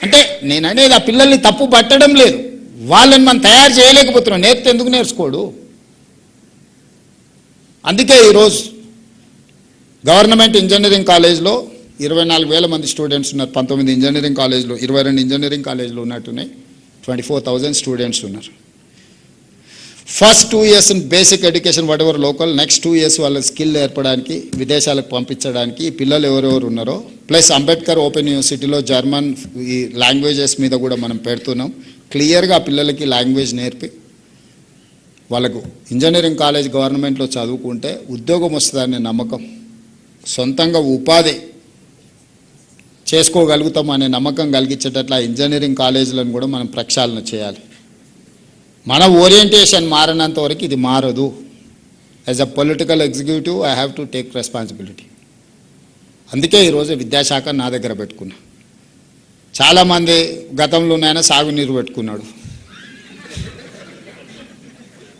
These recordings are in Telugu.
అంటే నేను అనేది ఆ పిల్లల్ని తప్పు పట్టడం లేదు, వాళ్ళని మనం తయారు చేయలేకపోతున్నాం. నేర్పితే ఎందుకు నేర్చుకోడు? అందుకే ఈరోజు గవర్నమెంట్ ఇంజనీరింగ్ కాలేజ్లో 24,000 మంది స్టూడెంట్స్ ఉన్నారు. 19 ఇంజనీరింగ్ కాలేజ్లో, 22 ఇంజనీరింగ్ కాలేజ్లో ఉన్నట్టున్నాయి. 24,000 స్టూడెంట్స్ ఉన్నారు. First 2 years in basic education what ever local, next 2 years వాళ్ళ స్కిల్ ఏర్పడడానికి, విదేశాలకు పంపించడానికి ఈ పిల్లలు ఎవరెవరు ఉన్నారో, ప్లస్ అంబేద్కర్ ఓపెన్ యూనివర్సిటీలో జర్మన్ ఈ లాంగ్వేజెస్ మీద కూడా మనం పెడుతున్నాం. క్లియర్గా ఆ పిల్లలకి లాంగ్వేజ్ నేర్పి వాళ్ళకు ఇంజనీరింగ్ కాలేజ్ గవర్నమెంట్లో చదువుకుంటే ఉద్యోగం వస్తుందనే నమ్మకం, సొంతంగా ఉపాధి చేసుకోగలుగుతాం అనే నమ్మకం కలిగించేటట్ల ఇంజనీరింగ్ కాలేజీలను కూడా మనం ప్రక్షాళన చేయాలి. మన ఓరియంటేషన్ మారినంత వరకు ఇది మారదు. As a political executive I have to take responsibility. అందుకే ఈరోజు విద్యాశాఖ నా దగ్గర పెట్టుకున్నా. చాలామంది గతంలోనైనా సాగునీరు పెట్టుకున్నాడు,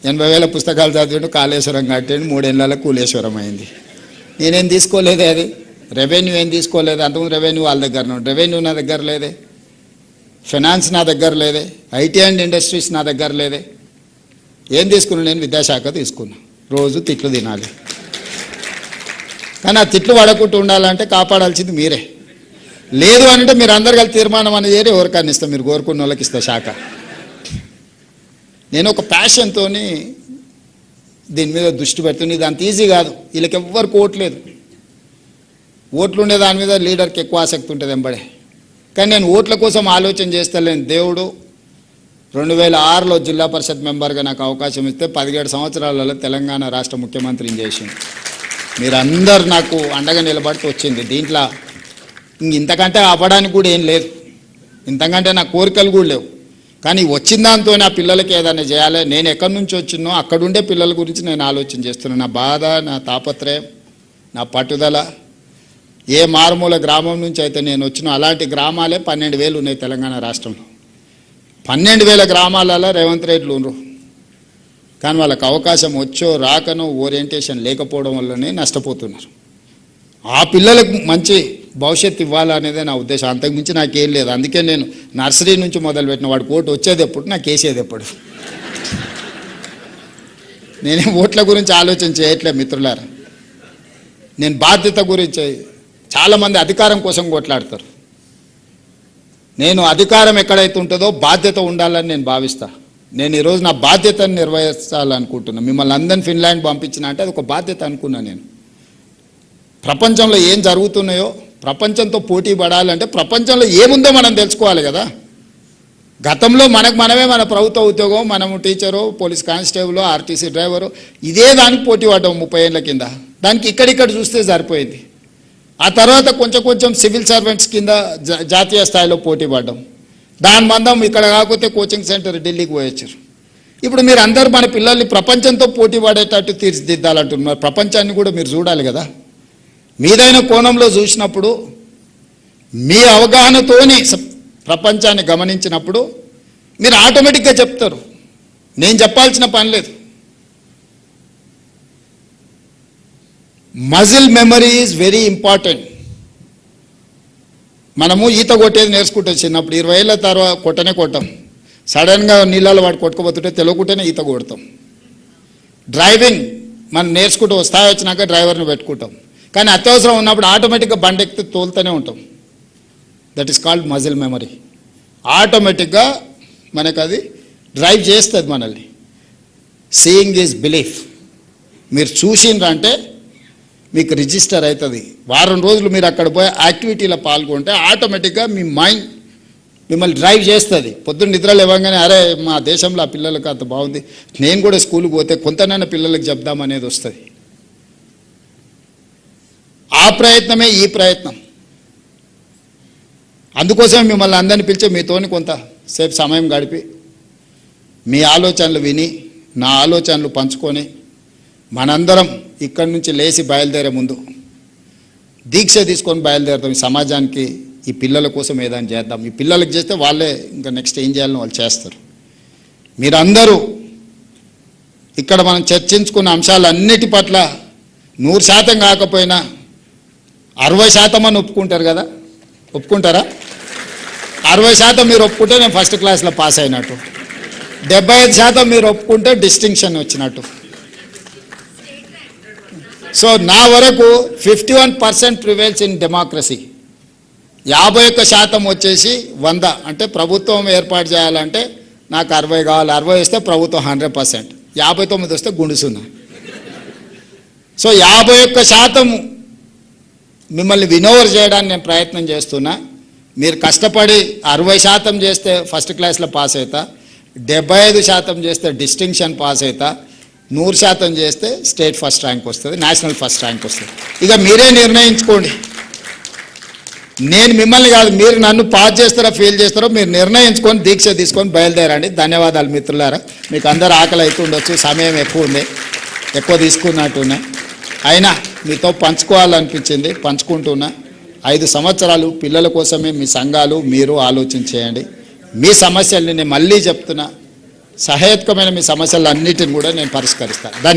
80,000 పుస్తకాలు చదివాడు, కాళేశ్వరం కట్టాడు, 3 ఏళ్ళకు కూలేశ్వరం అయింది. నేనేం తీసుకోలేదే, అది రెవెన్యూ ఏం తీసుకోలేదు. అంతకుముందు రెవెన్యూ వాళ్ళ దగ్గర ఉన్నాడు, రెవెన్యూ నా దగ్గర లేదే, ఫైనాన్స్ నా దగ్గర లేదే, ఐటీ అండ్ ఇండస్ట్రీస్ నా దగ్గర లేదే. ఏం తీసుకున్నా? నేను విద్యాశాఖ తీసుకున్నా. రోజు తిట్లు తినాలి, కానీ ఆ తిట్లు పడకుండా ఉండాలంటే కాపాడాల్సింది మీరే. లేదు అంటే మీరు అందరు కలిసి తీర్మానం అనేది చేరి ఎవరికన్నా ఇస్తాం, మీరు కోరుకున్న వాళ్ళకి ఇస్తా శాఖ. నేను ఒక ప్యాషన్తో దీని మీద దృష్టి పెడుతుంది. ఇది అంత ఈజీ కాదు, వీళ్ళకి ఎవ్వరికి ఓట్లేదు. ఓట్లు ఉండే దాని మీద లీడర్కి ఎక్కువ ఆసక్తి ఉంటుంది వెంబడే. కానీ నేను ఓట్ల కోసం ఆలోచన చేస్తలేను. దేవుడు 2006లో జిల్లా పరిషత్ మెంబర్గా నాకు అవకాశం ఇస్తే 17 సంవత్సరాలలో తెలంగాణ రాష్ట్ర ముఖ్యమంత్రిని చేసింది. మీరందరు నాకు అండగా నిలబడుతూ వచ్చింది. దీంట్లో ఇంతకంటే అవ్వడానికి కూడా ఏం లేదు, ఇంతకంటే నా కోరికలు కూడా లేవు. కానీ వచ్చిన దాంతో నా పిల్లలకి ఏదైనా చేయాలి. నేను ఎక్కడి నుంచి వచ్చినో అక్కడుండే పిల్లల గురించి నేను ఆలోచన చేస్తున్నాను. నా బాధ, నా తాపత్రయం, నా పట్టుదల. ఏ మారుమూల గ్రామం నుంచి అయితే నేను వచ్చినో అలాంటి గ్రామాలే 12,000 ఉన్నాయి తెలంగాణ రాష్ట్రంలో. 12,000 గ్రామాలలో రేవంత్ రెడ్డిలు ఉన్నారు. కానీ వాళ్ళకి అవకాశం వచ్చో రాకనో ఓరియంటేషన్ లేకపోవడం వల్లనే నష్టపోతున్నారు. ఆ పిల్లలకు మంచి భవిష్యత్తు ఇవ్వాలనేదే నా ఉద్దేశం, అంతకుమించి నాకేం లేదు. అందుకే నేను నర్సరీ నుంచి మొదలుపెట్టిన. వాడికి ఓటు వచ్చేది ఎప్పుడు, నాకు వేసేది ఎప్పుడు. నేనేం ఓట్ల గురించి ఆలోచన చేయట్లేదు మిత్రులారా. నేను బాధ్యత గురించి, చాలామంది అధికారం కోసం కొట్లాడతారు. నేను అధికారం ఎక్కడైతే ఉంటుందో బాధ్యత ఉండాలని నేను భావిస్తా. నేను ఈరోజు నా బాధ్యతను నిర్వహించాలనుకుంటున్నాను. మిమ్మల్ని అందరిని ఫిన్లాండ్ పంపించిన అంటే అది ఒక బాధ్యత అనుకున్నా. నేను ప్రపంచంలో ఏం జరుగుతున్నాయో, ప్రపంచంతో పోటీ పడాలంటే ప్రపంచంలో ఏముందో మనం తెలుసుకోవాలి కదా. గతంలో మనమే మన ప్రభుత్వ ఉద్యోగం, మనము teacher, police constable, RTC driver, ఇదే దానికి పోటీ పడ్డాం 30 ఏళ్ళ కింద. దానికి ఇక్కడిక్కడ చూస్తే సరిపోయింది. ఆ తర్వాత కొంచెం సివిల్ సర్వెంట్స్ కింద జాతీయ స్థాయిలో పోటీ పడ్డాం. దాని మందం ఇక్కడ కాకపోతే కోచింగ్ సెంటర్ ఢిల్లీకి పోయొచ్చారు. ఇప్పుడు మీరు అందరూ మన పిల్లల్ని ప్రపంచంతో పోటీ పడేటట్టు తీర్చిదిద్దాలంటున్నారు. ప్రపంచాన్ని కూడా మీరు చూడాలి కదా. మీదైన కోణంలో చూసినప్పుడు, మీ అవగాహనతోని ప్రపంచాన్ని గమనించినప్పుడు మీరు ఆటోమేటిక్గా చెప్తారు. నేను చెప్పాల్సిన పని లేదు. Muscle memory is very important. మనము ఈత కొట్టేది నేర్చుకుంటాం చిన్నప్పుడు. 20 ఏళ్ళ తర్వాత కొట్టం. సడన్గా నీళ్ళలో వాడు కొట్టుకోబోతుంటే తెలియకుంటేనే ఈత కొడతాం. డ్రైవింగ్ మనం నేర్చుకుంటూ స్థాయి వచ్చినాక డ్రైవర్ని పెట్టుకుంటాం. కానీ అత్యవసరం ఉన్నప్పుడు ఆటోమేటిక్గా బండి ఎక్కితే తోలుతూనే ఉంటాం. That is called muscle memory. ఆటోమేటిక్గా మనకు అది డ్రైవ్ చేస్తుంది మనల్ని. Seeing is belief. మీరు చూసిండ్రంటే మీకు రిజిస్టర్ అవుతుంది. వారం రోజులు మీరు అక్కడ పోయి యాక్టివిటీలో పాల్గొంటే ఆటోమేటిక్గా మీ మైండ్ మిమ్మల్ని డ్రైవ్ చేస్తుంది. పొద్దున్న నిద్రలు ఇవ్వగానే అరే మా దేశంలో ఆ పిల్లలకు అంత బాగుంది, నేను కూడా స్కూల్కి పోతే కొంతనైనా పిల్లలకు చెప్దామనేది వస్తుంది. ఆ ప్రయత్నమే ఈ ప్రయత్నం. అందుకోసమే మిమ్మల్ని అందరిని పిలిచి మీతోని కొంతసేపు సమయం గడిపి మీ ఆలోచనలు విని నా ఆలోచనలు పంచుకొని మనందరం ఇక్కడి నుంచి లేచి బయలుదేరే ముందు దీక్ష తీసుకొని బయలుదేరుతాం. ఈ సమాజానికి, ఈ పిల్లల కోసం ఏదైనా చేద్దాం. ఈ పిల్లలకు చేస్తే వాళ్ళే ఇంకా నెక్స్ట్ ఏం చేయాలని వాళ్ళు చేస్తారు. మీరందరూ ఇక్కడ మనం చర్చించుకున్న అంశాలన్నిటి పట్ల 100% కాకపోయినా 60% అని ఒప్పుకుంటారు కదా. ఒప్పుకుంటారా? 60% మీరు ఒప్పుకుంటే నేను ఫస్ట్ క్లాస్లో పాస్ అయినట్టు, 75% మీరు ఒప్పుకుంటే డిస్టింక్షన్ వచ్చినట్టు. సో నా వరకు 51% ప్రివేల్స్ ఇన్ డెమోక్రసీ. 51% వచ్చేసి 100, అంటే ప్రభుత్వం ఏర్పాటు చేయాలంటే నాకు 60 కావాలి, 60 వస్తే ప్రభుత్వం 100%, 59 వస్తే గుండుసున్నా. సో 51% మిమ్మల్ని వినోవర్ చేయడానికి నేను ప్రయత్నం చేస్తున్నా. మీరు కష్టపడి 60% చేస్తే ఫస్ట్ క్లాస్లో పాస్ అవుతా, 75% చేస్తే డిస్టింక్షన్ పాస్ అవుతా, 100% చేస్తే స్టేట్ ఫస్ట్ ర్యాంక్ వస్తుంది, నేషనల్ ఫస్ట్ ర్యాంక్ వస్తుంది. ఇక మీరే నిర్ణయించుకోండి. నేను మిమ్మల్ని కాదు, మీరు నన్ను పాస్ చేస్తారో ఫెయిల్ చేస్తారో మీరు నిర్ణయించుకొని దీక్ష తీసుకొని బయలుదేరండి. ధన్యవాదాలు మిత్రులారా. మీకు అందరు ఆకలి అవుతుండొచ్చు, సమయం ఎక్కువ ఉంది, ఎక్కువ తీసుకున్నట్టున్నా, అయినా మీతో పంచుకోవాలనిపించింది, పంచుకుంటున్నా. 5 సంవత్సరాలు పిల్లల కోసమే మీ సంఘాలు మీరు ఆలోచన చేయండి. మీ సమస్యల్ని నేను మళ్ళీ చెప్తున్నా, సహేతుకమైన మీ సమస్యలన్నిటిని కూడా నేను పరిష్కరిస్తాను. ధన్యవాదాలు.